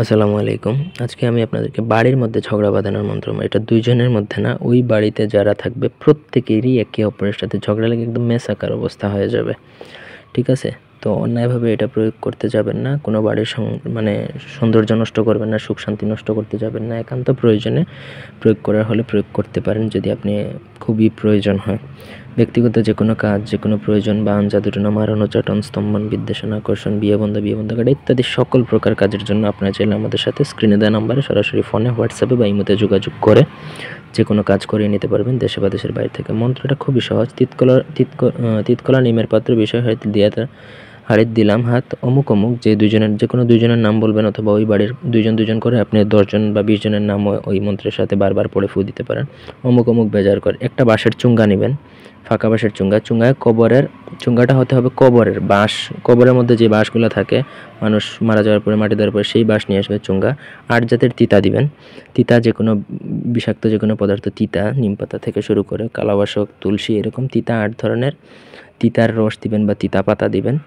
আসসালামু আলাইকুম। আজকে আমি আপনাদেরকে বাড়ির মধ্যে ঝগড়া বাঁধানোর মন্ত্র, এটা ২ জনের মধ্যে না, ওই বাড়িতে যারা থাকবে প্রত্যেকেরই একে অপরের সাথে ঝগড়া লেগে একদম মেসাকার অবস্থা হয়ে যাবে। ঠিক আছে? তো অন্যায়ভাবে এটা প্রয়োগ করতে যাবেন না। কোনো বাড়ির মানে সৌন্দর্য নষ্ট করবেন না, সুখ শান্তি নষ্ট করতে যাবেন না। একান্ত প্রয়োজনে প্রয়োগ করার হলে প্রয়োগ করতে পারেন যদি আপনি খুবই প্রয়োজন হয়। ব্যক্তিগত যেকোনো কাজ, যেকোনো প্রয়োজন বা আঞ্জা-দুটনা, মারণ, উচাটন, স্তম্ভন, বিদ্বেষণ, আকর্ষণ, বিয়ে বন্ধ কাটা ইত্যাদি সকল প্রকার কাজের জন্য আপনারা চাইলে আমাদের সাথে স্ক্রিনে দেওয়া নাম্বারে সরাসরি ফোনে, হোয়াটসঅ্যাপে বা ইমোতে যোগাযোগ করে যেকোনো কাজ করিয়ে নিতে পারবেন দেশে বা দেশের বাইরে থেকে। মন্ত্রটা খুবই সহজ। তিতকলা নিমের পাত্র বিষয় হয়তো হাড়ির দিলাম হাত অমুক অমুক, যেকোনো ২ জনের নাম বলবেন অথবা ওই বাড়ির ২ জন করে আপনি ১০ জন বা ২০ জনের নাম ওই মন্ত্রের সাথে বারবার পড়ে ফু দিতে পারেন। অমুক অমুক বেজার করে একটা বাঁশের চুঙ্গা নিবেন, ফাঁকা বাঁশের চুঙ্গায় চুঙ্গাটা হতে হবে কবরের বাঁশ। কবরের মধ্যে যে বাঁশগুলো থাকে মানুষ মারা যাওয়ার পরে, মাটি দেওয়ার পরে সেই বাঁশ নিয়ে আসবে চুঙ্গা। ৮ জাতের তিতা দিবেন। তিতা যেকোনো বিষাক্ত যেকোনো পদার্থ, তিতা নিমপাতা থেকে শুরু করে কালাবাসক, তুলসী, এরকম তিতা ৮ ধরনের তিতার রস দিবেন বা তিতা পাতা দিবেন।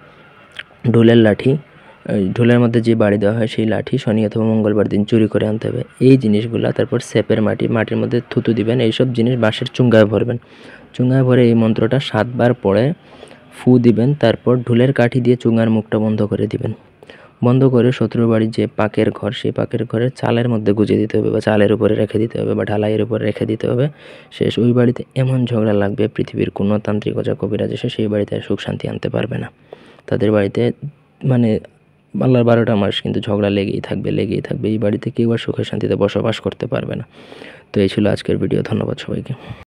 ঢোলের লাঠি, ঢোলের মধ্যে যে বাড়ি দেওয়া হয় সেই লাঠি শনি অথবা মঙ্গলবার দিন চুরি করে আনতে হবে। এই জিনিসগুলা, তারপর সেপের মাটির মধ্যে থুতু দিবেন। এইসব জিনিস বাঁশের চুঙ্গায় ভরবেন। চুঙ্গায় ভরে এই মন্ত্রটা ৭ বার পড়ে ফু দিবেন। তারপর ঢোলের কাঠি দিয়ে চুঙ্গার মুখটা বন্ধ করে দিবেন। বন্ধ করে শত্রুর বাড়ির যে পাকের ঘর, সেই পাকের ঘরে চালের মধ্যে গুজে দিতে হবে বা চালের উপরে রেখে দিতে হবে বা ঢালাইয়ের উপরে রেখে দিতে হবে। শেষ। ওই বাড়িতে এমন ঝগড়া লাগবে পৃথিবীর কোনো তান্ত্রিক ওঝা কবিরাজ এসে সেই বাড়িতে সুখ শান্তি আনতে পারবে না। তাদের বাড়িতে মানে আল্লাহর ১২টা মাস কিন্তু ঝগড়া লেগেই থাকবে। এই বাড়িতে কেউ আর সুখে শান্তিতে বসবাস করতে পারবে না। তো এই ছিল আজকের ভিডিও। ধন্যবাদ সবাইকে।